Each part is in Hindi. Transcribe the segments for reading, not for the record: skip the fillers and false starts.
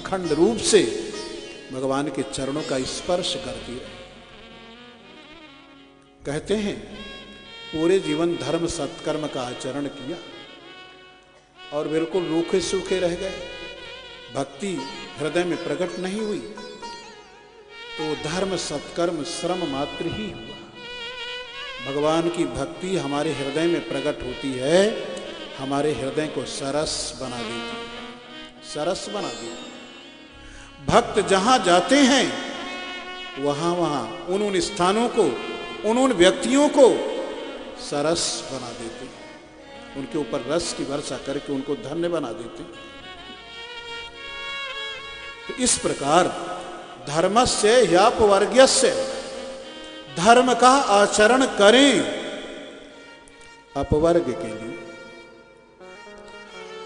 अखंड रूप से भगवान के चरणों का स्पर्श करती रहे। कहते हैं पूरे जीवन धर्म सत्कर्म का आचरण किया और बिल्कुल रूखे सूखे रह गए, भक्ति हृदय में प्रकट नहीं हुई, तो धर्म सत्कर्म श्रम मात्र ही हुआ। भगवान की भक्ति हमारे हृदय में प्रकट होती है, हमारे हृदय को सरस बना देती है, सरस बना देती है। भक्त जहां जाते हैं वहां वहां उन स्थानों को, उन व्यक्तियों को सरस बना देते हैं, उनके ऊपर रस की वर्षा करके उनको धन्य बना देते हैं। तो इस प्रकार धर्मस्य ह्यापवर्ग्यस्य, धर्म का आचरण करें अपवर्ग के लिए।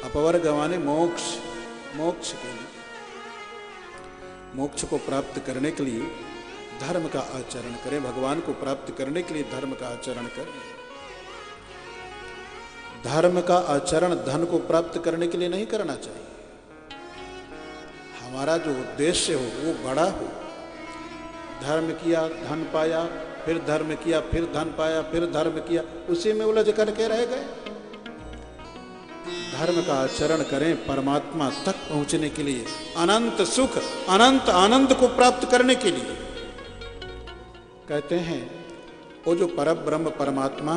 अपवर्ग माने मोक्ष, मोक्ष के लिए, मोक्ष को प्राप्त करने के लिए धर्म का आचरण करें, भगवान को प्राप्त करने के लिए धर्म का आचरण करें। धर्म का आचरण धन को प्राप्त करने के लिए नहीं करना चाहिए। हमारा जो उद्देश्य हो वो बड़ा हो। धर्म किया धन पाया, फिर धर्म किया फिर धन पाया, फिर धर्म किया, उसी में उलझ करके रह गए। धर्म का आचरण करें परमात्मा तक पहुंचने के लिए, अनंत सुख अनंत आनंद को प्राप्त करने के लिए। कहते हैं वो जो परब्रह्म परमात्मा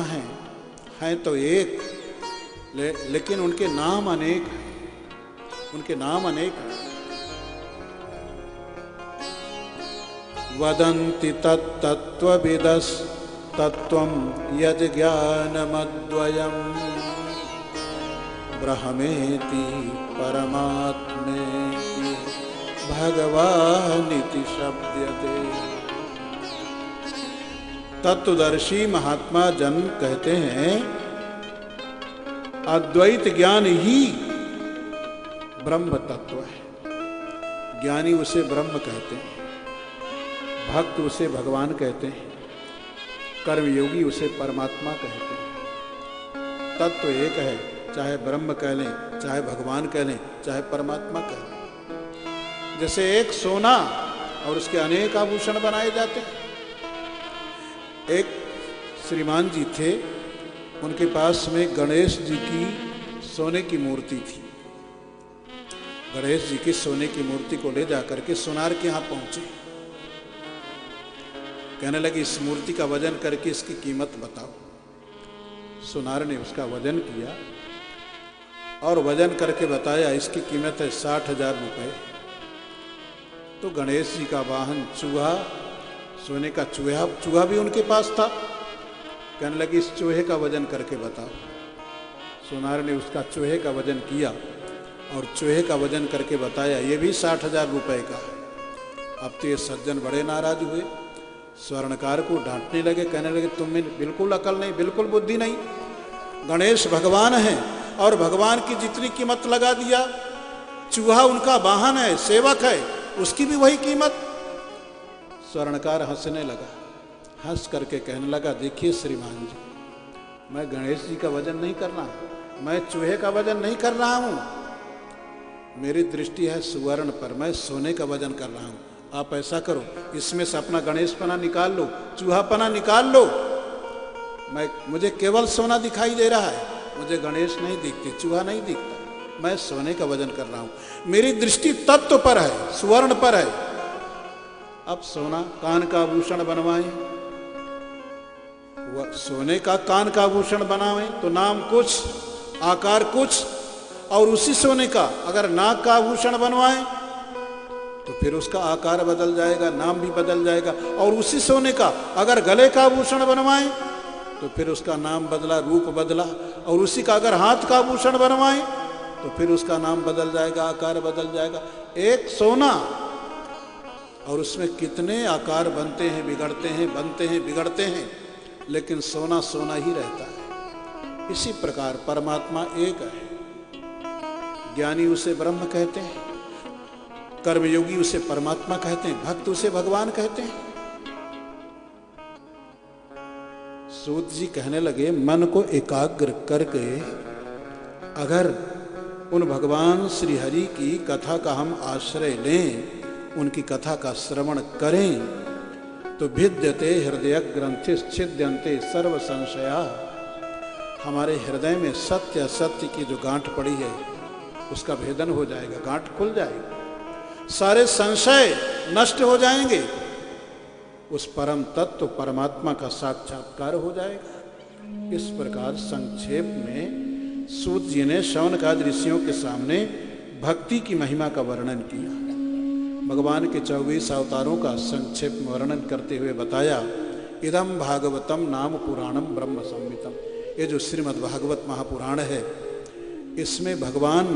हैं तो एक, लेकिन उनके नाम अनेक हैं, उनके नाम अनेक हैं। वदन्ति तत्तत्त्वविदस् तत्त्वं यज् ज्ञानमद्वयम् ब्रह्मेति परमात्मेति भगवानिति शब्दयते। तत्वदर्शी महात्मा जन कहते हैं अद्वैत ज्ञान ही ब्रह्म तत्व है। ज्ञानी उसे ब्रह्म कहते हैं, भक्त उसे भगवान कहते हैं, कर्मयोगी उसे परमात्मा कहते हैं। तत्व एक है, चाहे ब्रह्म कह लें, चाहे भगवान कह लें, चाहे परमात्मा कह लें। जैसे एक सोना और उसके अनेक आभूषण बनाए जाते हैं। एक श्रीमान जी थे, उनके पास में गणेश जी की सोने की मूर्ति थी। गणेश जी की सोने की मूर्ति को ले जाकर के सोनार के यहाँ पहुंचे। कहने लगे इस मूर्ति का वजन करके इसकी कीमत बताओ। सोनार ने उसका वजन किया और वजन करके बताया इसकी कीमत है 60,000 रुपये। तो गणेश जी का वाहन चूहा, सोने का चूहा भी उनके पास था। कहने लगे इस चूहे का वजन करके बताओ। सोनार ने उसका चूहे का वजन किया और चूहे का वजन करके बताया ये भी 60,000 रुपये का है। अब तो ये सज्जन बड़े नाराज हुए, स्वर्णकार को डांटने लगे, कहने लगे तुम्हें बिल्कुल अकल नहीं, बिल्कुल बुद्धि नहीं। गणेश भगवान है और भगवान की जितनी कीमत लगा दिया, चूहा उनका वाहन है, सेवक है, उसकी भी वही कीमत। स्वर्णकार हंसने लगा, हंस करके कहने लगा देखिए श्रीमान जी, मैं गणेश जी का वजन नहीं कर रहा हूं, मैं चूहे का वजन नहीं कर रहा हूं, मेरी दृष्टि है सुवर्ण पर, मैं सोने का वजन कर रहा हूं। आप ऐसा करो, इसमें से अपना गणेश पना निकाल लो, चूहा पना निकाल लो। मुझे केवल सोना दिखाई दे रहा है, मुझे गणेश नहीं दिखते, चूहा नहीं दिखता, मैं सोने का वजन कर रहा हूं। मेरी दृष्टि तत्व पर है, सुवर्ण पर है। अब सोना कान का आभूषण बनवाएं, सोने का कान का आभूषण बनावें तो नाम कुछ, आकार कुछ, और उसी सोने का अगर नाक का आभूषण बनवाएं तो फिर उसका आकार बदल जाएगा, नाम भी बदल जाएगा। और उसी सोने का अगर गले का आभूषण बनवाएं तो फिर उसका नाम बदला, रूप बदला। और उसी का अगर हाथ का आभूषण बनवाएं तो फिर उसका नाम बदल जाएगा, आकार बदल जाएगा। एक सोना और उसमें कितने आकार बनते हैं, बिगड़ते हैं, बनते हैं, बिगड़ते हैं, लेकिन सोना सोना ही रहता है। इसी प्रकार परमात्मा एक है। ज्ञानी उसे ब्रह्म कहते हैं, कर्मयोगी उसे परमात्मा कहते हैं, भक्त उसे भगवान कहते हैं। सूत जी कहने लगे मन को एकाग्र करके अगर उन भगवान श्री हरि की कथा का हम आश्रय लें, उनकी कथा का श्रवण करें, तो भिद्यते हृदय ग्रंथि छिद्यन्ते सर्व संशया, हमारे हृदय में सत्य असत्य की जो गांठ पड़ी है उसका भेदन हो जाएगा, गांठ खुल जाएगी, सारे संशय नष्ट हो जाएंगे, उस परम तत्व परमात्मा का साक्षात्कार हो जाएगा। इस प्रकार संक्षेप में सूत जी ने शौनकादि ऋषियों के सामने भक्ति की महिमा का वर्णन किया। भगवान के 24 अवतारों का संक्षेप में वर्णन करते हुए बताया, इदम भागवतम नाम पुराणम ब्रह्म संहितम, ये जो श्रीमद् भागवत महापुराण है, इसमें भगवान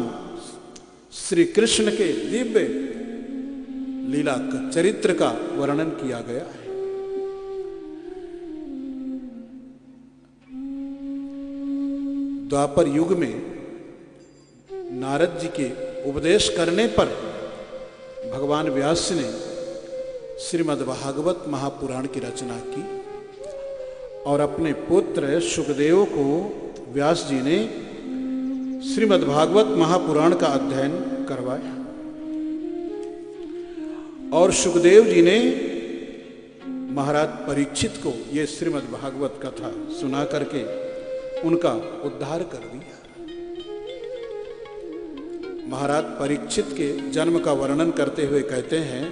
श्री कृष्ण के दिव्य लीला का चरित्र का वर्णन किया गया है। द्वापर युग में नारद जी के उपदेश करने पर भगवान व्यास ने श्रीमद् भागवत महापुराण की रचना की और अपने पुत्र सुखदेव को व्यास जी ने श्रीमद् भागवत महापुराण का अध्ययन करवाया और सुखदेव जी ने महाराज परीक्षित को ये श्रीमद् भागवत कथा सुना करके उनका उद्धार कर दिया। महाराज परीक्षित के जन्म का वर्णन करते हुए कहते हैं,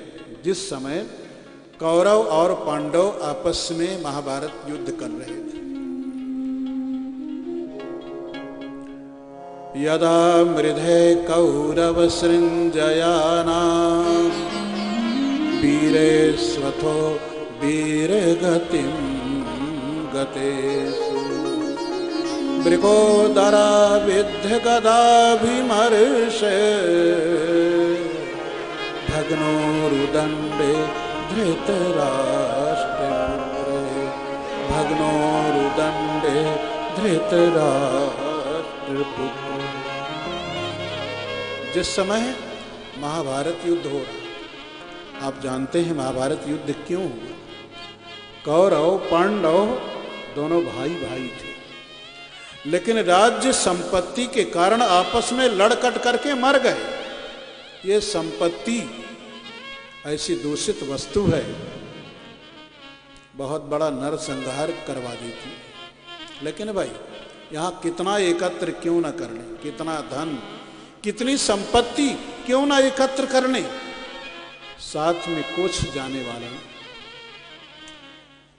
जिस समय कौरव और पांडव आपस में महाभारत युद्ध कर रहे थे, यदा मृधे कौरव सृंजयाना वीरे स्वथो वीर गतिम गतेषु वृकोदरा विद्ध गदाभिमर्षे भग्नोरुदंडे धृतराष्ट्रपुत्रे भग्नोरुदंडे धृतराष्ट्रपुत्रे। जिस समय महाभारत युद्ध हो रहा, आप जानते हैं महाभारत युद्ध क्यों हुआ? कौरव पांडव दोनों भाई भाई थे, लेकिन राज्य संपत्ति के कारण आपस में लड़कट करके मर गए। ये संपत्ति ऐसी दूषित वस्तु है, बहुत बड़ा नरसंहार करवा देती। लेकिन भाई यहाँ कितना एकत्र क्यों ना कर लें, कितना धन कितनी संपत्ति क्यों ना एकत्र कर लें, साथ में कुछ जाने वाला नहीं,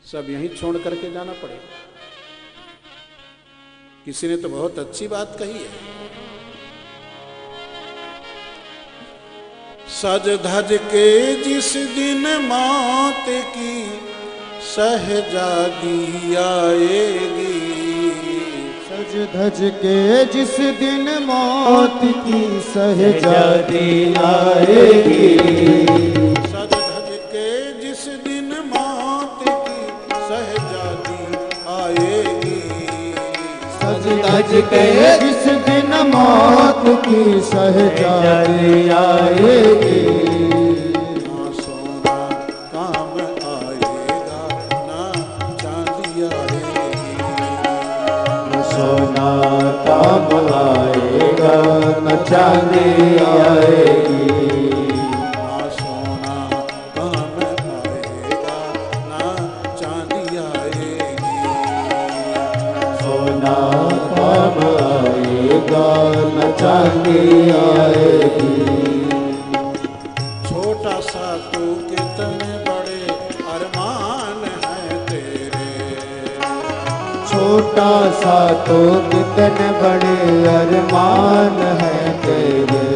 सब यहीं छोड़ करके जाना पड़ेगा। किसी ने तो बहुत अच्छी बात कही है, सज धज के जिस दिन मौत की सहजादी आएगी, सज धज के जिस दिन मौत की सहजादी आएगी, सज धज के जिस दिन मौत की सहजादी आएगी, सज धज के जिस दिन मौत की सहजादी आएगी, ना सोना काम आएगा ना चांदी आएगी, सोना काम आएगा न चांदी आएगी, ना सोना काम आएगा ना चांदी आएगी, सोना काम आएगा न चांदी आएगी। छोटा सा तू कितने बड़े अरमान है तेरे, छोटा सा तो कितने बड़े अरमान हैं तेरे,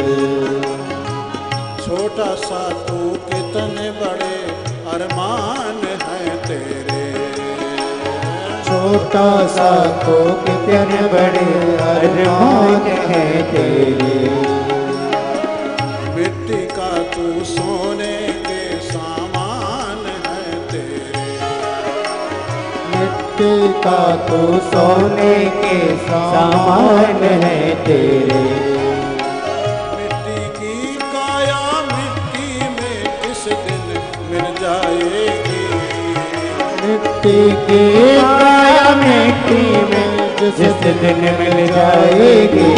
छोटा सा तू कितने बड़े अरमान है तेरे, छोटा सा तो कितने बड़े अरमान हैं तेरे, मिट्टी का तू सोने के सामान है तेरे, मिट्टी का तो सोने के सामान हैं तेरे, मिट्टी की काया मिट्टी में किस दिन मिल जाएगी, मिट्टी की काया मिट्टी में जिस दिन मिल जाएगी,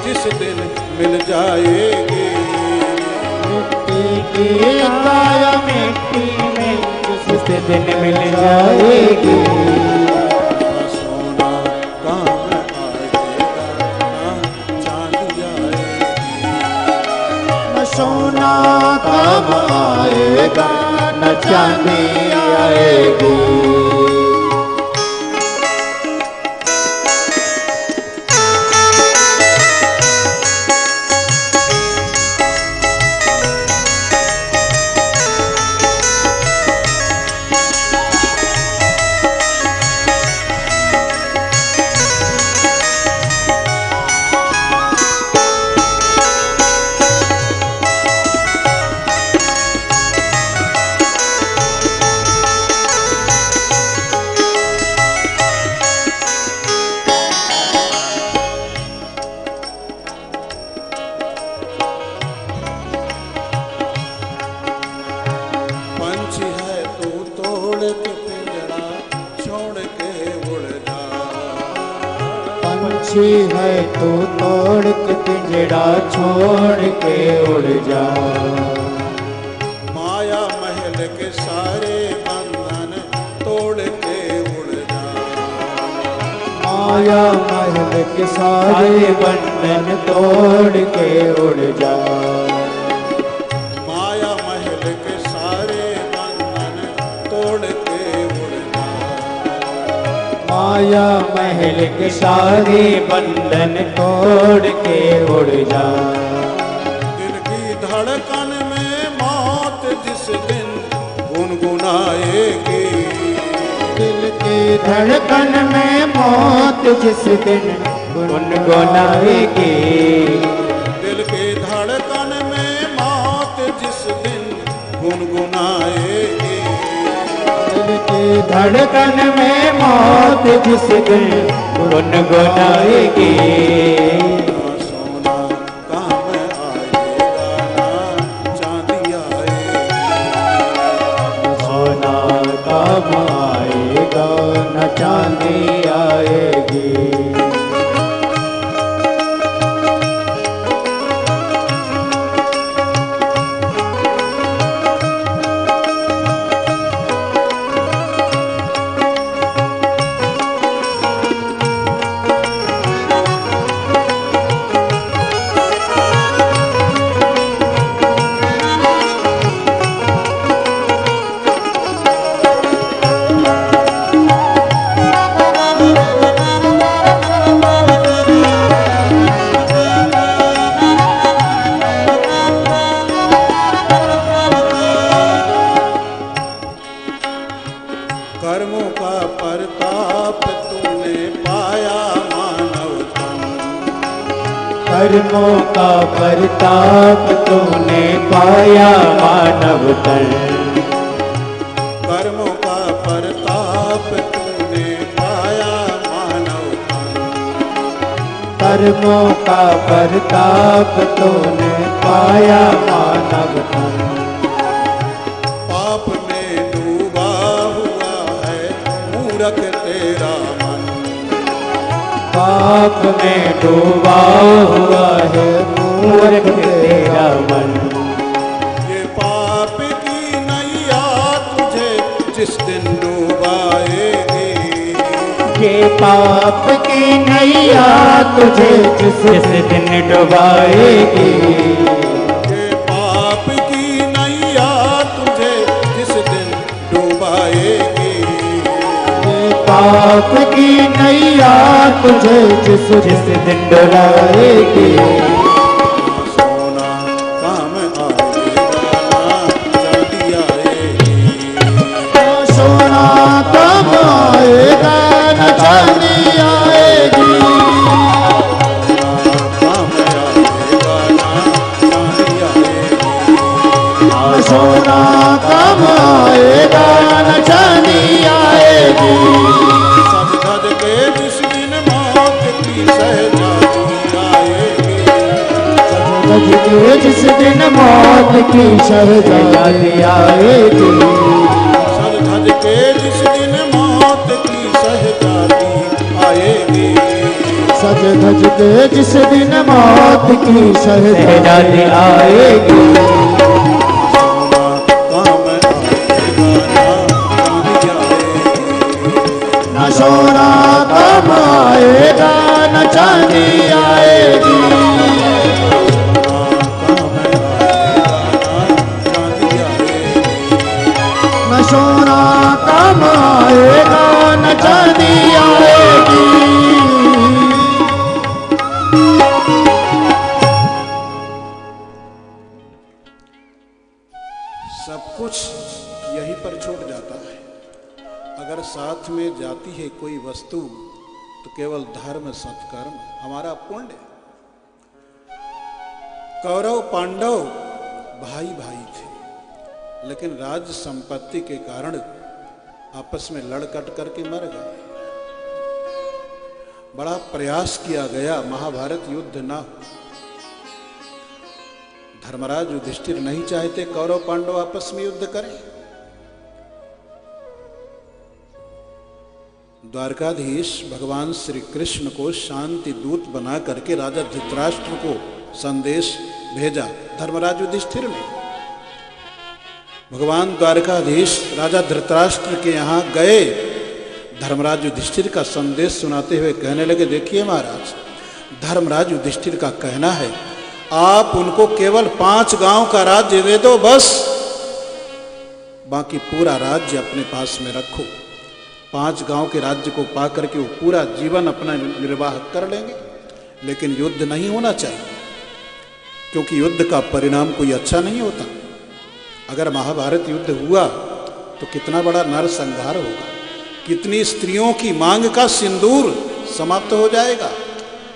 जिस दिन मिल जाएगी। मिट्टी की काया मिट्टी में जिस दिन मिल जाएगी। ना सोना काम आएगा ना चांदी आएगी। न सोना काम आएगा न चांदी आएगी। पंछी है तू तोड़ के पिंजड़ा छोड़ के उड़ जा। पंछी है तू तोड़ के पिंजड़ा छोड़ के उड़ जा। माया महल के सारे बंधन तोड़ के उड़ जा। माया महल के सारे बंधन तोड़ के उड़ जा। माया महल के सारे बंधन तोड़ के उड़ जा। माया महल के सारे बंधन तोड़ के उड़ जा। दिल की धड़कन में मौत जिस दिन गुनगुनाएगी। दिल की धड़कन में मौत जिस दिन गुनगुनाएगी। दिल की धड़कन में मौत जिस दिन गुनगुनाएगी। दिल की धड़कन में मौत जिस दिन गुनगुनाएगी। ना सोना काम आएगा ना चांदी आएगी। सोना काम आएगा न चांदी आएगी। कर्मों का प्रताप तूने पाया मानव तन। कर्मों का प्रताप तूने पाया मानव तन। कर्मों का प्रताप तूने पाया मानव तन। कर्मों का प्रताप तूने पाया मानव तन। पाप में डूबा हुआ है मूरख तेरा मन। पाप में डूबा हुआ है मूर्ख तेरा मन। ये पाप की नैया तुझे जिस दिन डूबाएगी। ये पाप की नैया तुझे जिस दिन डुबाएगी। ये पाप की नैया तुझे जिस दिन डूबाएगी। ये पाप की नैया तुझे जिस दिन डुबाएगी। सोना काम आएगा ना चांदी आएगी। सोना काम आएगा न चांदी आएगी। काम आएगा ना चांदी आएगी। सोना काम आएगा न चांदी आएगी। सज धज के जिस दिन मौत की सहजादी आएगी। सज के जिस दिन मौत की शहजादी आएगी। सज धज के जिस दिन मौत की सहजादी आएगी। सज धज के जिस दिन मौत की शहजादी आएगी। न सोना काम आएगा न चांदी आएगी। न सोना काम आएगा न चांदी आएगी। सब कुछ यहीं पर छूट जाता है। अगर साथ में जाती है कोई वस्तु तो केवल धर्म सत्कर्म हमारा पुण्य। कौरव पांडव भाई भाई थे, लेकिन राज्य संपत्ति के कारण आपस में लड़ कट करके मर गए। बड़ा प्रयास किया गया महाभारत युद्ध ना हो। धर्मराज युधिष्ठिर नहीं चाहते कौरव पांडव आपस में युद्ध करें। द्वारकाधीश भगवान श्री कृष्ण को शांति दूत बना करके राजा धृतराष्ट्र को संदेश भेजा धर्मराज युधिष्ठिर ने। भगवान द्वारकाधीश राजा धृतराष्ट्र के यहाँ गए, धर्मराज युधिष्ठिर का संदेश सुनाते हुए कहने लगे, देखिए महाराज, धर्मराज युधिष्ठिर का कहना है आप उनको केवल 5 गांव का राज्य दे दो, बस बाकी पूरा राज्य अपने पास में रखो। 5 गांव के राज्य को पा करके वो पूरा जीवन अपना निर्वाह कर लेंगे, लेकिन युद्ध नहीं होना चाहिए, क्योंकि युद्ध का परिणाम कोई अच्छा नहीं होता। अगर महाभारत युद्ध हुआ तो कितना बड़ा नरसंहार होगा, कितनी स्त्रियों की मांग का सिंदूर समाप्त हो जाएगा,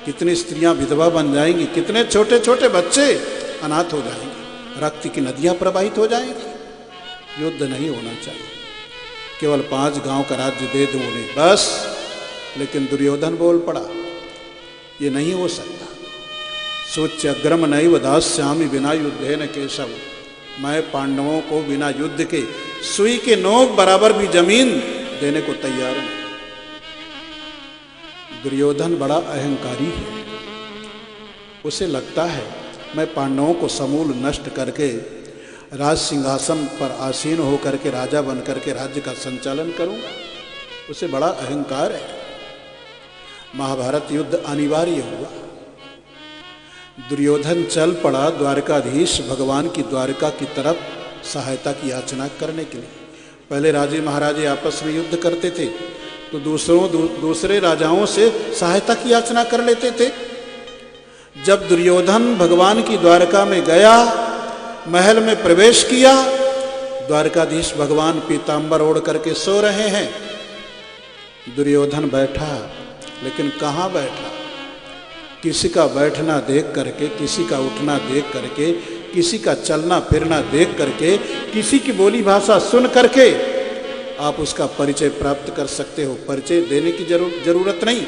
कितनी स्त्रियां विधवा बन जाएंगी, कितने छोटे छोटे बच्चे अनाथ हो जाएंगे, रक्त की नदियां प्रवाहित हो जाएंगी। युद्ध नहीं होना चाहिए, केवल 5 गांव का राज्य दे दो उन्हें बस। लेकिन दुर्योधन बोल पड़ा, ये नहीं हो सकता। सोच्यग्रम नैव दास्यामि बिना युद्धेन केशव, मैं पांडवों को बिना युद्ध के सुई के नोक बराबर भी जमीन देने को तैयार हूं। दुर्योधन बड़ा अहंकारी है, उसे लगता है मैं पांडवों को समूल नष्ट करके राज सिंहासन पर आसीन होकर के राजा बन करके राज्य का संचालन करूंगा, उसे बड़ा अहंकार है। महाभारत युद्ध अनिवार्य हुआ। दुर्योधन चल पड़ा द्वारकाधीश भगवान की द्वारका की तरफ सहायता की याचना करने के लिए। पहले राजे महाराजे आपस में युद्ध करते थे तो दूसरे राजाओं से सहायता की याचना कर लेते थे। जब दुर्योधन भगवान की द्वारका में गया, महल में प्रवेश किया, द्वारकाधीश भगवान पीतांबर ओढ़ करके सो रहे हैं। दुर्योधन बैठा, लेकिन कहाँ बैठा? किसी का बैठना देख करके, किसी का उठना देख करके, किसी का चलना फिरना देख करके, किसी की बोली भाषा सुन करके आप उसका परिचय प्राप्त कर सकते हो। परिचय देने की जरूरत नहीं।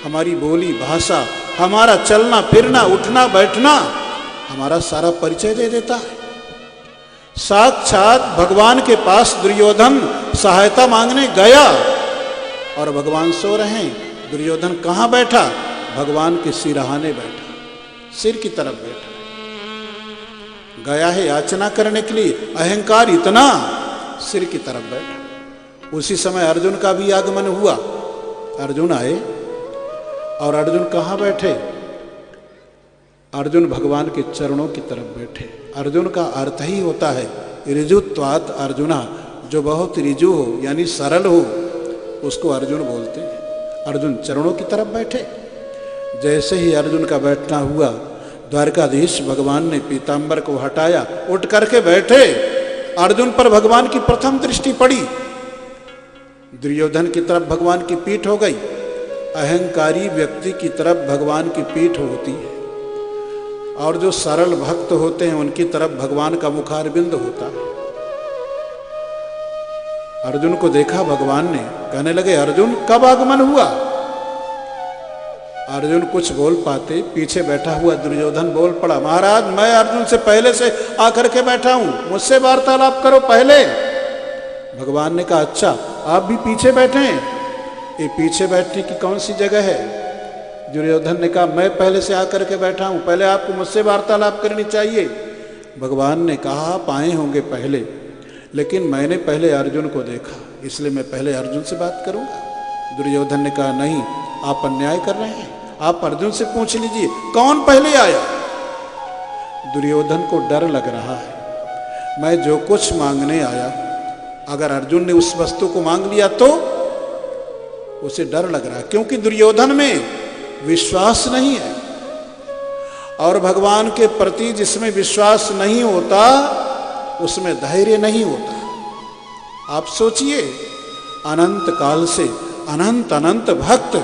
हमारी बोली भाषा, हमारा चलना फिरना उठना बैठना हमारा सारा परिचय दे देता है। साक्षात भगवान के पास दुर्योधन सहायता मांगने गया और भगवान सो रहे हैं। दुर्योधन कहाँ बैठा? भगवान के सिरहाने बैठा, सिर की तरफ बैठा। गया है याचना करने के लिए, अहंकार इतना, सिर की तरफ बैठा। उसी समय अर्जुन का भी आगमन हुआ। अर्जुन आए और अर्जुन कहाँ बैठे? अर्जुन भगवान के चरणों की तरफ बैठे। अर्जुन का अर्थ ही होता है ऋजुत्वात् अर्जुना, जो बहुत ऋजु हो यानी सरल हो उसको अर्जुन बोलते हैं। अर्जुन चरणों की तरफ बैठे। जैसे ही अर्जुन का बैठना हुआ, द्वारकाधीश भगवान ने पीतांबर को हटाया, उठ करके बैठे। अर्जुन पर भगवान की प्रथम दृष्टि पड़ी। दुर्योधन की तरफ भगवान की पीठ हो गई। अहंकारी व्यक्ति की तरफ भगवान की पीठ होती है, और जो सरल भक्त होते हैं उनकी तरफ भगवान का मुखारबिंद होता है। अर्जुन को देखा भगवान ने, कहने लगे अर्जुन कब आगमन हुआ? अर्जुन कुछ बोल पाते, पीछे बैठा हुआ दुर्योधन बोल पड़ा, महाराज मैं अर्जुन से पहले से आकर के बैठा हूं, मुझसे वार्तालाप करो पहले। भगवान ने कहा अच्छा आप भी पीछे बैठे हैं? ये पीछे बैठने की कौन सी जगह है? दुर्योधन ने कहा मैं पहले से आकर के बैठा हूं, पहले आपको मुझसे वार्तालाप करनी चाहिए। भगवान ने कहा आप आए होंगे पहले, लेकिन मैंने पहले अर्जुन को देखा, इसलिए मैं पहले अर्जुन से बात करूंगा। दुर्योधन ने कहा नहीं, आप अन्याय कर रहे हैं, आप अर्जुन से पूछ लीजिए कौन पहले आया। दुर्योधन को डर लग रहा है, मैं जो कुछ मांगने आया, अगर अर्जुन ने उस वस्तु को मांग लिया तो उसे डर लग रहा है, क्योंकि दुर्योधन में विश्वास नहीं है। और भगवान के प्रति जिसमें विश्वास नहीं होता उसमें धैर्य नहीं होता। आप सोचिए, अनंत काल से अनंत अनंत भक्त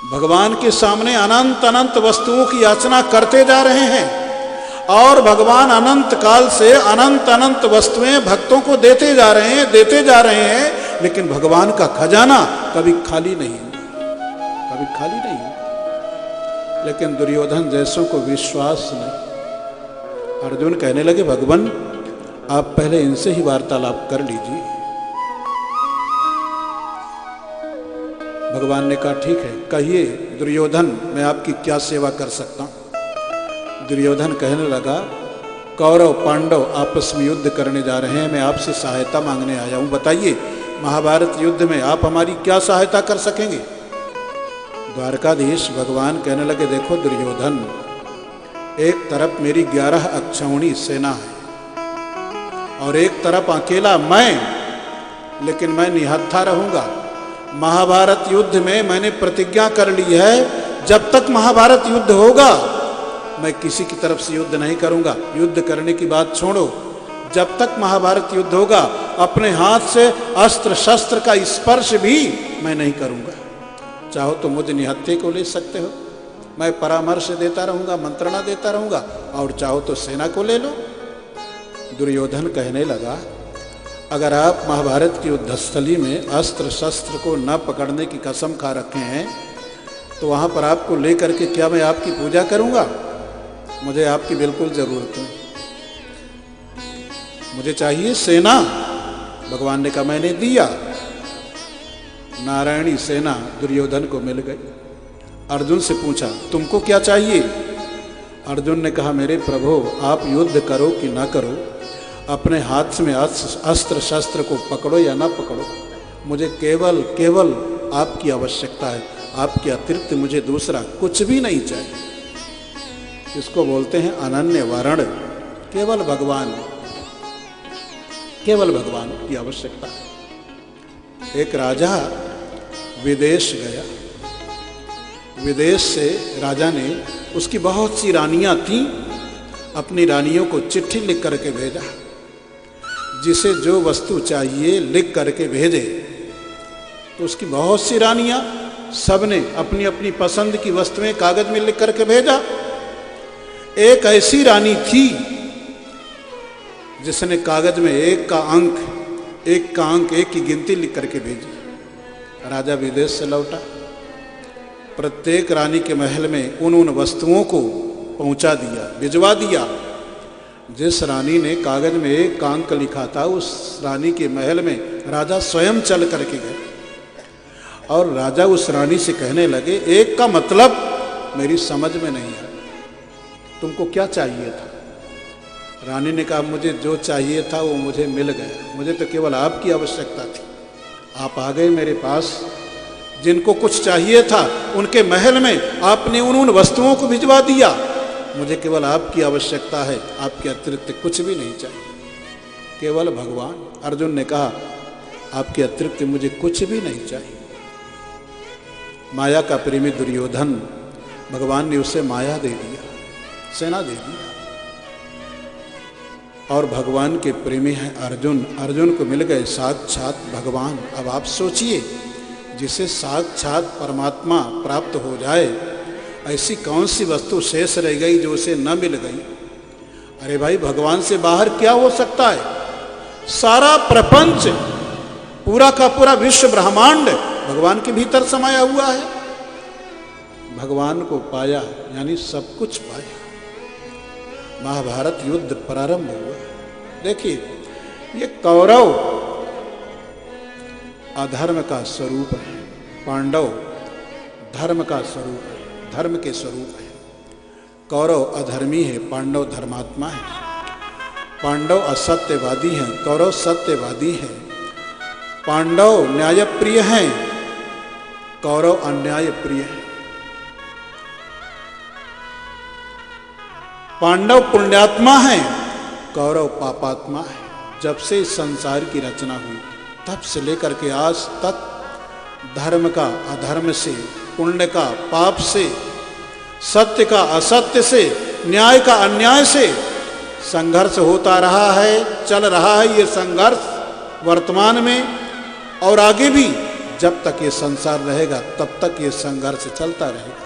भगवान के सामने अनंत अनंत वस्तुओं की याचना करते जा रहे हैं, और भगवान अनंत काल से अनंत अनंत वस्तुएं भक्तों को देते जा रहे हैं, लेकिन भगवान का खजाना कभी खाली नहीं हुआ, कभी खाली नहीं हुआ। लेकिन दुर्योधन जैसों को विश्वास नहीं। अर्जुन कहने लगे भगवान आप पहले इनसे ही वार्तालाप कर लीजिए। भगवान ने कहा ठीक है, कहिए दुर्योधन मैं आपकी क्या सेवा कर सकता हूं। दुर्योधन कहने लगा कौरव पांडव आपस में युद्ध करने जा रहे हैं, मैं आपसे सहायता मांगने आया हूं, बताइए महाभारत युद्ध में आप हमारी क्या सहायता कर सकेंगे। द्वारकाधीश भगवान कहने लगे देखो दुर्योधन, एक तरफ मेरी 11 अक्षौणी सेना है और एक तरफ अकेला मैं, लेकिन मैं निहत्था रहूंगा। महाभारत युद्ध में मैंने प्रतिज्ञा कर ली है, जब तक महाभारत युद्ध होगा मैं किसी की तरफ से युद्ध नहीं करूंगा। युद्ध करने की बात छोड़ो, जब तक महाभारत युद्ध होगा अपने हाथ से अस्त्र शस्त्र का स्पर्श भी मैं नहीं करूंगा। चाहो तो मुझे निहत्थे को ले सकते हो, मैं परामर्श देता रहूंगा, मंत्रणा देता रहूंगा, और चाहो तो सेना को ले लो। दुर्योधन कहने लगा अगर आप महाभारत की युद्धस्थली में अस्त्र शस्त्र को न पकड़ने की कसम खा रखे हैं तो वहां पर आपको लेकर के क्या मैं आपकी पूजा करूंगा। मुझे आपकी बिल्कुल जरूरत नहीं, मुझे चाहिए सेना। भगवान ने कहा मैंने दिया। नारायणी सेना दुर्योधन को मिल गई। अर्जुन से पूछा तुमको क्या चाहिए। अर्जुन ने कहा मेरे प्रभु आप युद्ध करो कि ना करो, अपने हाथ में अस्त्र शस्त्र को पकड़ो या ना पकड़ो, मुझे केवल केवल आपकी आवश्यकता है, आपके अतिरिक्त मुझे दूसरा कुछ भी नहीं चाहिए। इसको बोलते हैं अनन्य वर्ण, केवल भगवान की आवश्यकता है। एक राजा विदेश गया, विदेश से राजा ने, उसकी बहुत सी रानियां थीं, अपनी रानियों को चिट्ठी लिख करके भेजा, जिसे जो वस्तु चाहिए लिख करके भेजे। तो उसकी बहुत सी रानियां, सबने अपनी अपनी पसंद की वस्तुएं कागज में लिख करके भेजा। एक ऐसी रानी थी जिसने कागज में एक का अंक एक की गिनती लिख करके भेजी। राजा विदेश से लौटा, प्रत्येक रानी के महल में उन वस्तुओं को पहुंचा दिया, भिजवा दिया। जिस रानी ने कागज में एक का अंक लिखा था उस रानी के महल में राजा स्वयं चल करके गए, और राजा उस रानी से कहने लगे एक का मतलब मेरी समझ में नहीं है, तुमको क्या चाहिए था। रानी ने कहा मुझे जो चाहिए था वो मुझे मिल गया, मुझे तो केवल आपकी आवश्यकता थी। आप आ गए मेरे पास, जिनको कुछ चाहिए था उनके महल में आपने उन वस्तुओं को भिजवा दिया। मुझे केवल आपकी आवश्यकता है, आपके अतिरिक्त कुछ भी नहीं चाहिए, केवल भगवान। अर्जुन ने कहा आपके अतिरिक्त मुझे कुछ भी नहीं चाहिए। माया का प्रेमी दुर्योधन, भगवान ने उसे माया दे दिया, सेना दे दिया। और भगवान के प्रेमी हैं अर्जुन, अर्जुन को मिल गए साक्षात भगवान। अब आप सोचिए, जिसे साक्षात परमात्मा प्राप्त हो जाए, ऐसी कौन सी वस्तु शेष रह गई जो उसे न मिल गई। अरे भाई, भगवान से बाहर क्या हो सकता है। सारा प्रपंच, पूरा का पूरा विश्व ब्रह्मांड भगवान के भीतर समाया हुआ है। भगवान को पाया यानी सब कुछ पाया। महाभारत युद्ध प्रारंभ हुआ। देखिए, ये कौरव अधर्म का स्वरूप है, पांडव धर्म का स्वरूप है, धर्म के स्वरूप है। कौरव अधर्मी है, पांडव धर्मात्मा है। पांडव असत्यवादी हैं, कौरव सत्यवादी हैं। पांडव न्यायप्रिय हैं, कौरव अन्यायप्रिय हैं। पांडव पुण्यात्मा हैं, कौरव पापात्मा है। जब से इस संसार की रचना हुई तब से लेकर के आज तक धर्म का अधर्म से, पुण्य का पाप से, सत्य का असत्य से, न्याय का अन्याय से संघर्ष होता रहा है, चल रहा है ये संघर्ष वर्तमान में और आगे भी। जब तक ये संसार रहेगा तब तक ये संघर्ष चलता रहेगा।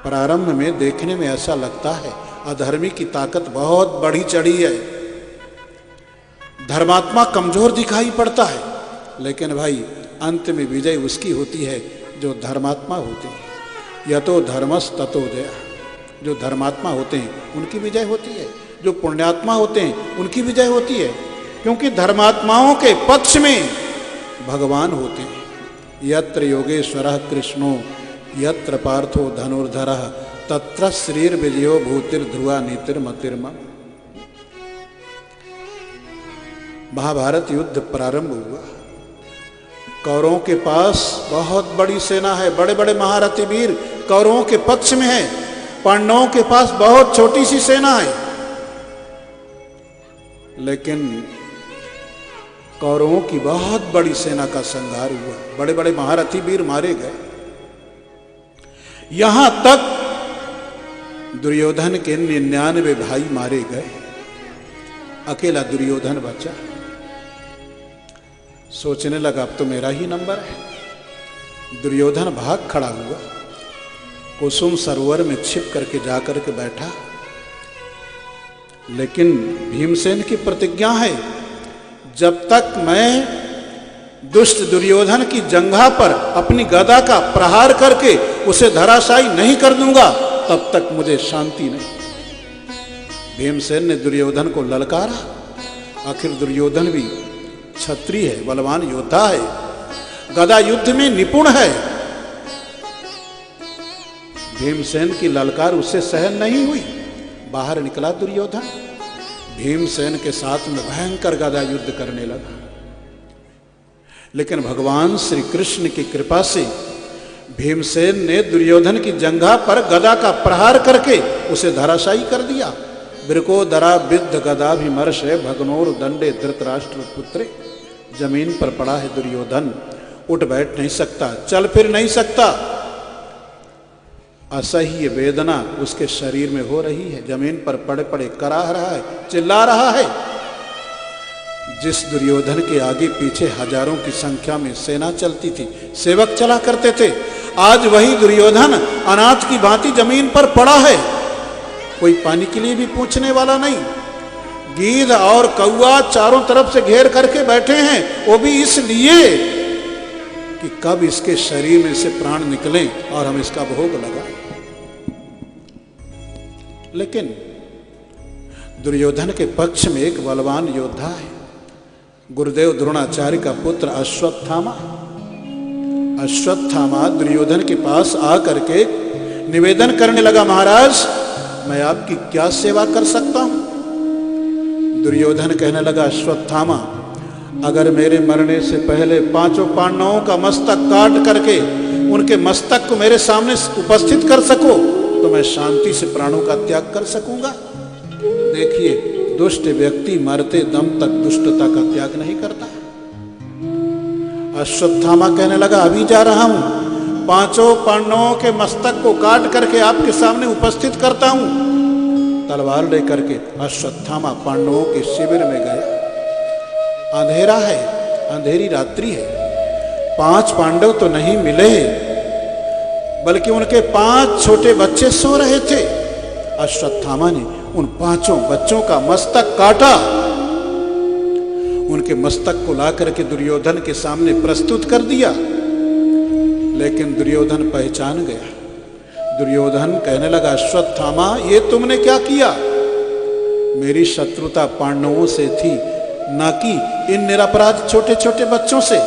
प्रारंभ में देखने में ऐसा लगता है अधर्मी की ताकत बहुत बढ़ी चढ़ी है, धर्मात्मा कमजोर दिखाई पड़ता है, लेकिन भाई अंत में विजय उसकी होती है जो धर्मात्मा होते हैं। यतो धर्मस ततो जय। जो धर्मात्मा होते हैं उनकी विजय होती है, जो पुण्यात्मा होते हैं उनकी विजय होती है, क्योंकि धर्मात्माओं के पक्ष में भगवान होते हैं। यत्र योगेश्वरः कृष्णो यत्र पार्थो धनुर्धरः तत्र श्रीर्विजयो भूतिर्ध्रुवा नीतिर्मतिर्मम। महाभारत युद्ध प्रारंभ हुआ। कौरवों के पास बहुत बड़ी सेना है, बड़े बड़े महारथी वीर कौरवों के पक्ष में है। पांडवों के पास बहुत छोटी सी सेना है, लेकिन कौरवों की बहुत बड़ी सेना का संहार हुआ, बड़े बड़े महारथी वीर मारे गए। यहां तक दुर्योधन के 99 भाई मारे गए, अकेला दुर्योधन बचा। सोचने लगा अब तो मेरा ही नंबर है। दुर्योधन भाग खड़ा हुआ, कुसुम सरोवर में छिप करके जाकर के बैठा। लेकिन भीमसेन की प्रतिज्ञा है, जब तक मैं दुष्ट दुर्योधन की जंघा पर अपनी गदा का प्रहार करके उसे धराशायी नहीं कर दूंगा तब तक मुझे शांति नहीं। भीमसेन ने दुर्योधन को ललकारा। आखिर दुर्योधन भी क्षत्रिय है, बलवान योद्धा है, गदा युद्ध में निपुण है। भीमसेन की ललकार उसे सहन नहीं हुई, बाहर निकला दुर्योधन, भीमसेन के साथ में भयंकर गदा युद्ध करने लगा। लेकिन भगवान श्री कृष्ण की कृपा से भीमसेन ने दुर्योधन की जंघा पर गदा का प्रहार करके उसे धराशायी कर दिया। बिरको दरा विद्ध गदा भी मर्ष है भगनोर दंडे धृतराष्ट्र पुत्रे। जमीन पर पड़ा है दुर्योधन, उठ बैठ नहीं सकता, चल फिर नहीं सकता। असह्य वेदना उसके शरीर में हो रही है, जमीन पर पड़े पड़े कराह रहा है, चिल्ला रहा है। जिस दुर्योधन के आगे पीछे हजारों की संख्या में सेना चलती थी, सेवक चला करते थे, आज वही दुर्योधन अनाथ की भांति जमीन पर पड़ा है। कोई पानी के लिए भी पूछने वाला नहीं। गीध और कौआ चारों तरफ से घेर करके बैठे हैं, वो भी इसलिए कि कब इसके शरीर में से प्राण निकले और हम इसका भोग लगाएं। लेकिन दुर्योधन के पक्ष में एक बलवान योद्धा है, गुरुदेव द्रोणाचार्य का पुत्र अश्वत्थामा। अश्वत्थामा दुर्योधन के पास आकर के निवेदन करने लगा, महाराज मैं आपकी क्या सेवा कर सकता हूं। दुर्योधन कहने लगा, अश्वत्थामा अगर मेरे मरने से पहले पांचों पांडवों का मस्तक काट करके उनके मस्तक को मेरे सामने उपस्थित कर सको तो मैं शांति से प्राणों का त्याग कर सकूंगा। देखिए, दुष्ट व्यक्ति मरते दम तक दुष्टता का त्याग नहीं करता। अश्वत्थामा कहने लगा, अभी जा रहा हूं, पांचों पांडवों के मस्तक को काट करके आपके सामने उपस्थित करता हूं। तलवार लेकर के अश्वत्थामा पांडवों के शिविर में गया। अंधेरा है, अंधेरी रात्रि है, 5 पांडव तो नहीं मिले, बल्कि उनके 5 छोटे बच्चे सो रहे थे। अश्वत्थामा ने उन 5 बच्चों का मस्तक काटा, उनके मस्तक को ला करके दुर्योधन के सामने प्रस्तुत कर दिया। लेकिन दुर्योधन पहचान गया। दुर्योधन कहने लगा, अश्वत्थामा ये तुमने क्या किया? मेरी शत्रुता पांडवों से थी, ना कि इन निरपराध छोटे छोटे बच्चों से।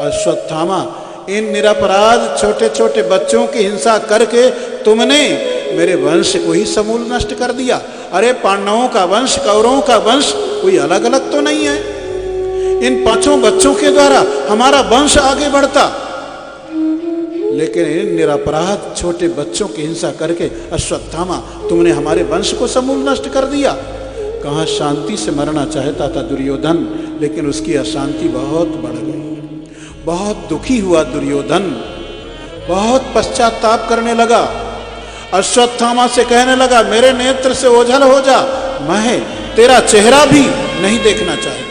अश्वत्थामा इन निरपराध छोटे छोटे बच्चों की हिंसा करके तुमने मेरे वंश को ही समूल नष्ट कर दिया। अरे पांडवों का वंश, कौरवों का वंश कोई अलग अलग तो नहीं है। इन 5 बच्चों के द्वारा हमारा वंश आगे बढ़ता, लेकिन इन निरपराध छोटे बच्चों की हिंसा करके अश्वत्थामा तुमने हमारे वंश को समूल नष्ट कर दिया। कहाँ शांति से मरना चाहता था दुर्योधन, लेकिन उसकी अशांति बहुत बढ़ गई। बहुत दुखी हुआ दुर्योधन, बहुत पश्चाताप करने लगा। अश्वत्थामा से कहने लगा, मेरे नेत्र से ओझल हो जा, मैं तेरा चेहरा भी नहीं देखना चाहता।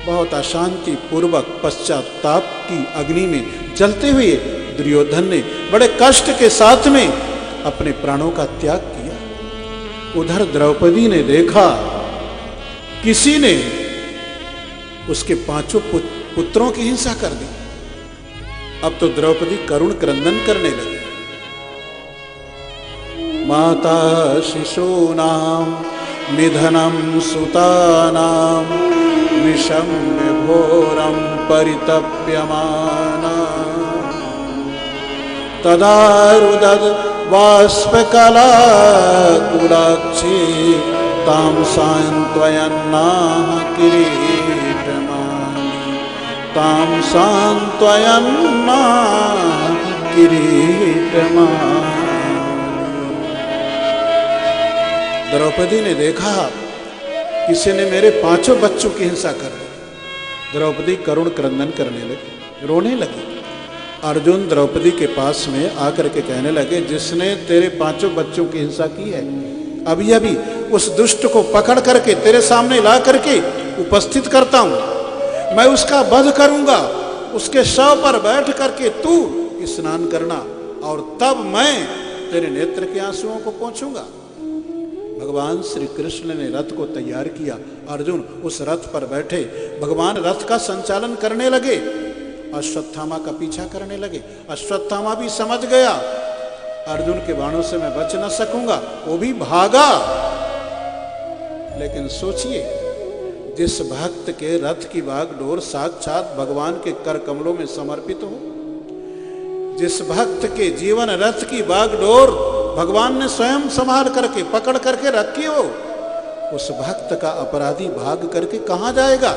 बहुत अशांति पूर्वक पश्चाताप की अग्नि में जलते हुए दुर्योधन ने बड़े कष्ट के साथ में अपने प्राणों का त्याग किया। उधर द्रौपदी ने देखा किसी ने उसके 5 पुत्रों की हिंसा कर दी। अब तो द्रौपदी करुण क्रंदन करने लगी। माता शिशूनां निधनं सुतानां विषम्य घोरं परितप्यमाना तदा रुदद बाष्पकला कुलाक्षी तां सान्त्वयन्नाः किरीटमानि तां सान्त्वयन्नाः किरीटमानि। द्रौपदी ने देखा किसी ने मेरे 5 बच्चों की हिंसा कर दी। द्रौपदी करुण क्रंदन करने लगी, रोने लगी। अर्जुन द्रौपदी के पास में आकर के कहने लगे, जिसने तेरे 5 बच्चों की हिंसा की है, अभी अभी उस दुष्ट को पकड़ करके तेरे सामने ला करके उपस्थित करता हूं। मैं उसका वध करूंगा। उसके शव पर बैठ करके तू स्नान करना और तब मैं तेरे नेत्र के आंसुओं को पोंछूंगा। भगवान श्री कृष्ण ने रथ को तैयार किया। अर्जुन उस रथ पर बैठे, भगवान रथ का संचालन करने लगे, अश्वत्थामा का पीछा करने लगे। अश्वत्थामा भी समझ गया अर्जुन के बाणों से मैं बच न सकूंगा, वो भी भागा। लेकिन सोचिए, जिस भक्त के रथ की बागडोर साक्षात भगवान के कर कमलों में समर्पित हो, जिस भक्त के जीवन रथ की बागडोर भगवान ने स्वयं संभाल करके पकड़ करके रखी हो, उस भक्त का अपराधी भाग करके कहां जाएगा।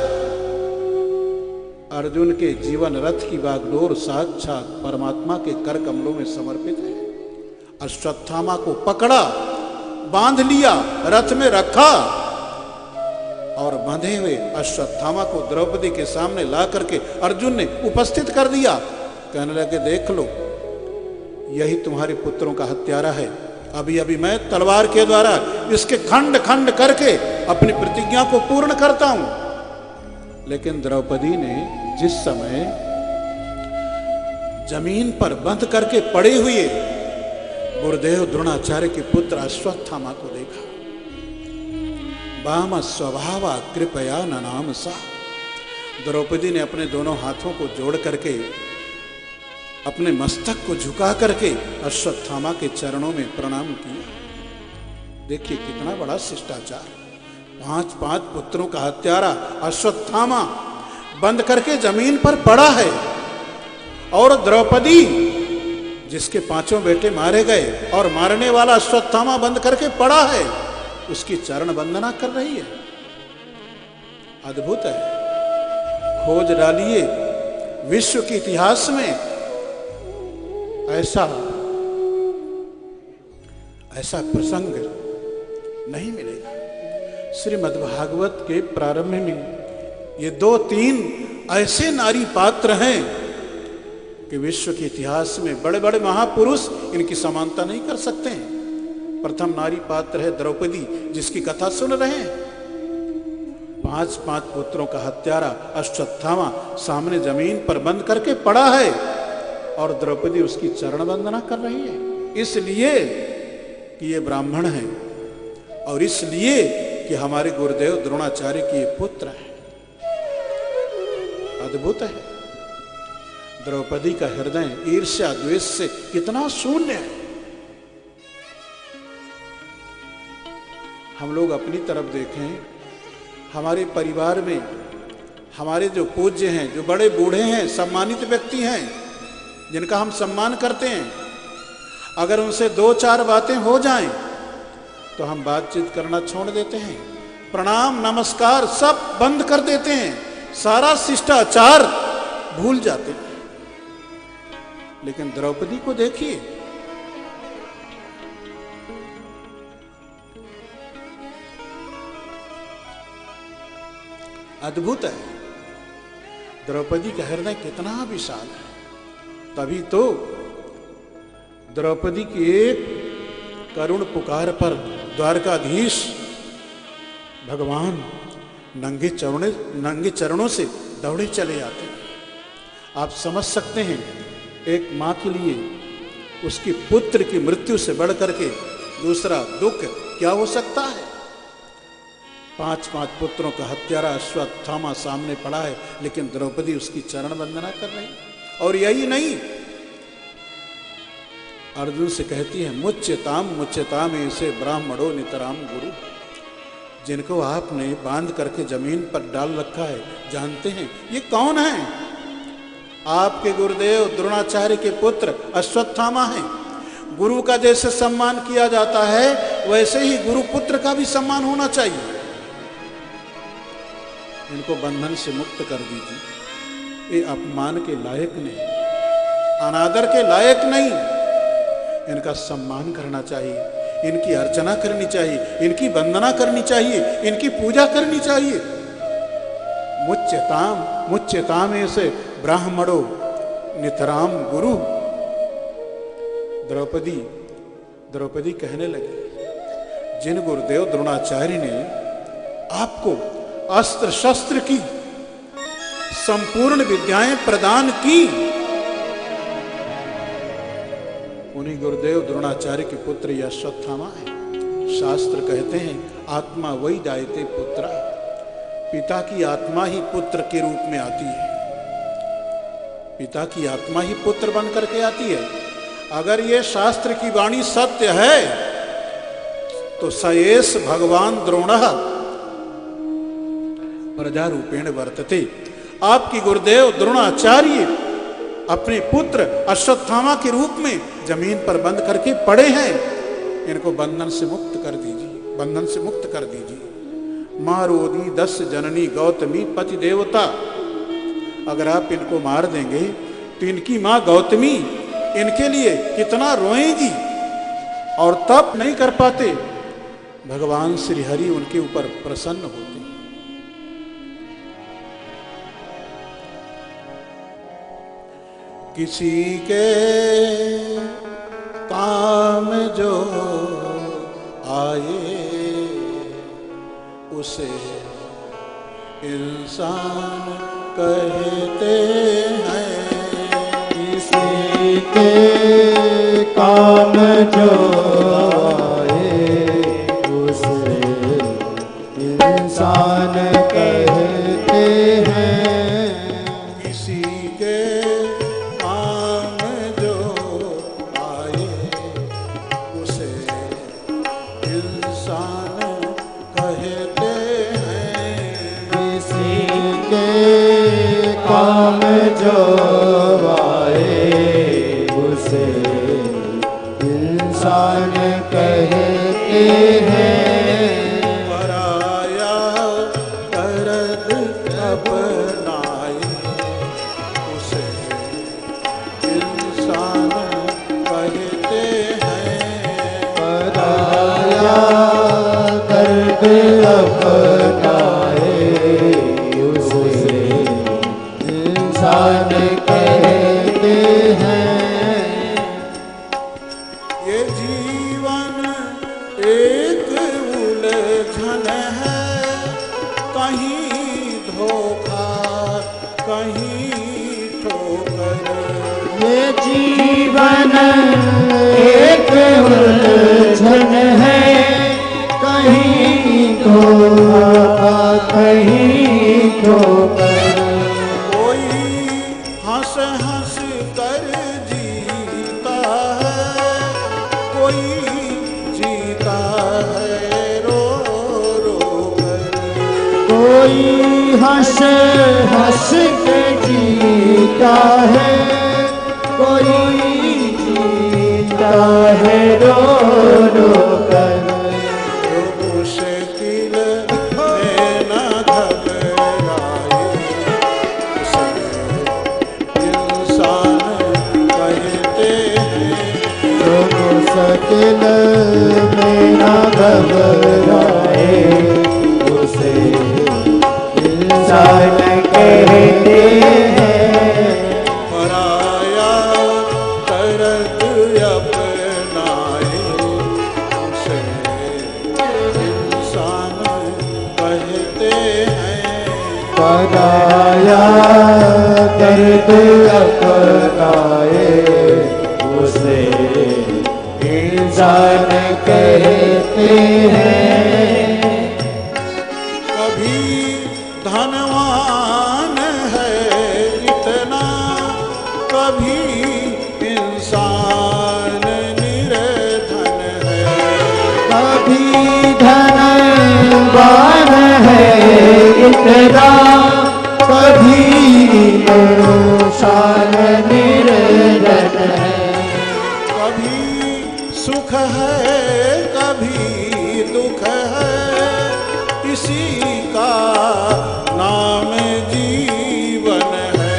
अर्जुन के जीवन रथ की बागडोर साक्षात परमात्मा के कर कमलों में समर्पित है। अश्वत्थामा को पकड़ा, बांध लिया, रथ में रखा और बंधे हुए अश्वत्थामा को द्रौपदी के सामने ला करके अर्जुन ने उपस्थित कर दिया। कहने लगे, देख लो, यही तुम्हारे पुत्रों का हत्यारा है। अभी अभी मैं तलवार के द्वारा इसके खंड खंड करके अपनी प्रतिज्ञा को पूर्ण करता हूं। लेकिन द्रौपदी ने जिस समय जमीन पर बंध करके पड़े हुए गुरुदेव द्रोणाचार्य के पुत्र अश्वत्थामा को देखा। वाम स्वभावा कृपया ननाम सा। द्रौपदी ने अपने दोनों हाथों को जोड़ करके अपने मस्तक को झुका करके अश्वत्थामा के चरणों में प्रणाम किया। देखिए कितना बड़ा शिष्टाचार। 5 पुत्रों का हत्यारा अश्वत्थामा बंद करके जमीन पर पड़ा है और द्रौपदी जिसके 5 बेटे मारे गए और मारने वाला अश्वत्थामा बंद करके पड़ा है, उसकी चरण वंदना कर रही है। अद्भुत है। खोज डालिए विश्व के इतिहास में ऐसा प्रसंग नहीं मिलेगा। श्रीमद्भागवत के प्रारंभ में ये 2-3 ऐसे नारी पात्र हैं कि विश्व के इतिहास में बड़े बड़े महापुरुष इनकी समानता नहीं कर सकते हैं। प्रथम नारी पात्र है द्रौपदी, जिसकी कथा सुन रहे हैं। 5 पुत्रों का हत्यारा अश्वत्थामा सामने जमीन पर बंद करके पड़ा है और द्रौपदी उसकी चरण वंदना कर रही है, इसलिए कि ये ब्राह्मण है और इसलिए कि हमारे गुरुदेव द्रोणाचार्य के पुत्र है। अद्भुत है। द्रौपदी का हृदय ईर्ष्या द्वेष से कितना शून्य है। हम लोग अपनी तरफ देखें, हमारे परिवार में हमारे जो पूज्य हैं, जो बड़े बूढ़े हैं, सम्मानित व्यक्ति हैं, जिनका हम सम्मान करते हैं, अगर उनसे 2-4 बातें हो जाएं तो हम बातचीत करना छोड़ देते हैं, प्रणाम नमस्कार सब बंद कर देते हैं, सारा शिष्टाचार भूल जाते हैं। लेकिन द्रौपदी को देखिए, अद्भुत है। द्रौपदी का हृदय कितना विशाल है। तभी तो द्रौपदी की एक करुण पुकार पर द्वारकाधीश भगवान नंगे चरणों से दौड़े चले आते हैं। आप समझ सकते हैं, एक माँ के लिए उसके पुत्र की मृत्यु से बढ़कर के दूसरा दुख क्या हो सकता है। 5 पुत्रों का हत्यारा अश्वत्थामा सामने पड़ा है, लेकिन द्रौपदी उसकी चरण वंदना कर रही। और यही नहीं, अर्जुन से कहती है मुच्यताम ऐसे ब्राह्मणों नितराम गुरु। जिनको आपने बांध करके जमीन पर डाल रखा है, जानते हैं ये कौन है? आपके गुरुदेव द्रोणाचार्य के पुत्र अश्वत्थामा हैं। गुरु का जैसे सम्मान किया जाता है, वैसे ही गुरु पुत्र का भी सम्मान होना चाहिए। इनको बंधन से मुक्त कर दीजिए। ये अपमान के लायक नहीं, अनादर के लायक नहीं। इनका सम्मान करना चाहिए, इनकी अर्चना करनी चाहिए, इनकी वंदना करनी चाहिए, इनकी पूजा करनी चाहिए। मुच्यताम ऐसे ब्राह्मणों नितराम गुरु। द्रौपदी कहने लगी, जिन गुरुदेव द्रोणाचार्य ने आपको अस्त्र शस्त्र की संपूर्ण विद्याएं प्रदान की, उन्हीं गुरुदेव द्रोणाचार्य के पुत्र यह अश्वत्थामा है। शास्त्र कहते हैं आत्मा वही जायते पुत्र, पिता की आत्मा ही पुत्र के रूप में आती है। पिता की आत्मा ही पुत्र बन करके आती है। अगर ये शास्त्र की वाणी सत्य है तो सयेष भगवान द्रोणः प्रजा रूपेण वर्तते। आपकी गुरुदेव द्रोणाचार्य अपने पुत्र अश्वत्थामा के रूप में जमीन पर बंद करके पड़े हैं। इनको बंधन से मुक्त कर दीजिए, बंधन से मुक्त कर दीजिए। मारोदी 10 जननी गौतमी पति देवता। अगर आप इनको मार देंगे तो इनकी मां गौतमी इनके लिए कितना रोएगी, और तप नहीं कर पाते। भगवान श्री हरि उनके ऊपर प्रसन्न होते। किसी के काम जो आए उसे इंसान कहते हैं। किसी के काम जो आए उसे इंसान कहते हैं। किसी के काम जो आए उसे इंसान कहते हैं। किसी के काम जो आए उसे इंसान कहते हैं। पराया दर्द अपनाए उसे इंसान कहते हैं। पराया दर्द अपनाए उसे इंसान कहते हैं। ये जीवन एक उलझन है, कहीं धोखा कहीं ठोकर। ये जीवन एक उलझन है, कहीं धोखा कहीं ठोकर। कोई हंस हंस कर जीता है, कोई जीता है रो रो कर। कोई हंस हंस के जीता है, कोई जीता है रो रो कर। मुश्किल में न घबराए, इंसान कहते हैं। जो मुश्किल में न घबराए, उसे इंसान कहते हैं। पराया दर्द अपनाए, उसे इंसान कहते हैं। पराया दर्द अपनाए, उसे इंसान कहते हैं। कभी धनवान है इतना, कभी इंसान निर्धन है। कभी धनवान है इतना, कभी इंसान निर्धन है। कभी सुख है कभी दुख है, इसी का नाम जीवन है।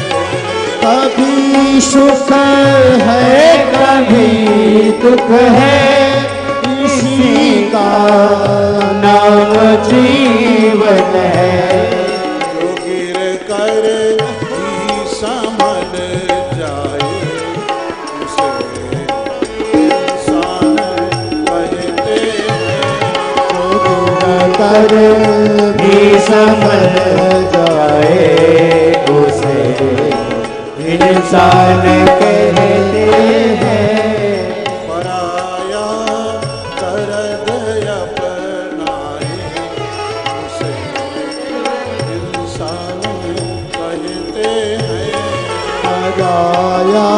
कभी सुख है कभी दुख है, इसी का नाम जीवन है। जो गिर कर ही संभल जाए, उसे इंसान कहते हैं। कर भी संभल जाए, उसे इंसान कहते हैं। पराया दर्द अपनाए, उसे इंसान कहते हैं। पराया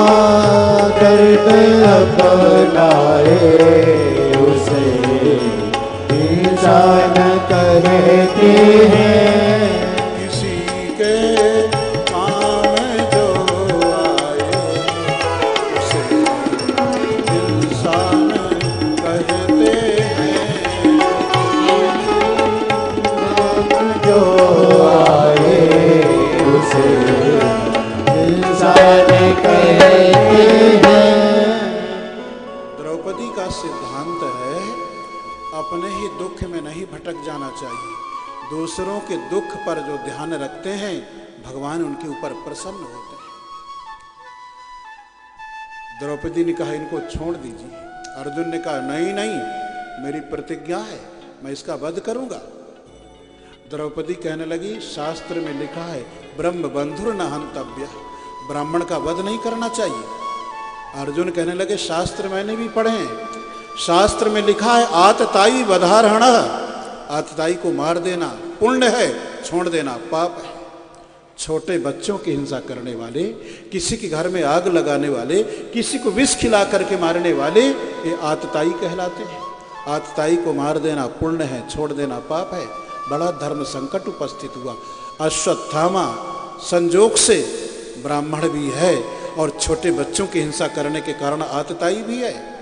दर्द अपनाए, उसे इंसान कहते हैं। किसी के काम जो आए, उसे इंसान कहते हैं। जो आए, उसे इंसान कहते हैं। द्रौपदी का सिद्धांत है, अपने ही दुख में नहीं भटक जाना चाहिए। दूसरों के दुख पर जो ध्यान रखते हैं, भगवान उनके ऊपर प्रसन्न होते हैं। द्रौपदी ने कहा इनको छोड़ दीजिए। अर्जुन ने कहा नहीं नहीं, मेरी प्रतिज्ञा है, मैं इसका वध करूंगा। द्रौपदी कहने लगी शास्त्र में लिखा है ब्रह्म बंधुर न हंतव्य, ब्राह्मण का वध नहीं करना चाहिए। अर्जुन कहने लगे शास्त्र मैंने भी पढ़े हैं, शास्त्र में लिखा है आतताई वधारहण, आतताई को मार देना पुण्य है, छोड़ देना पाप है। छोटे बच्चों की हिंसा करने वाले, किसी के घर में आग लगाने वाले, किसी को विष खिला करके मारने वाले, ये आतताई कहलाते हैं। आतताई को मार देना पुण्य है, छोड़ देना पाप है। बड़ा धर्म संकट उपस्थित हुआ। अश्वत्थामा संजोग से ब्राह्मण भी है और छोटे बच्चों की हिंसा करने के कारण आतताई भी है।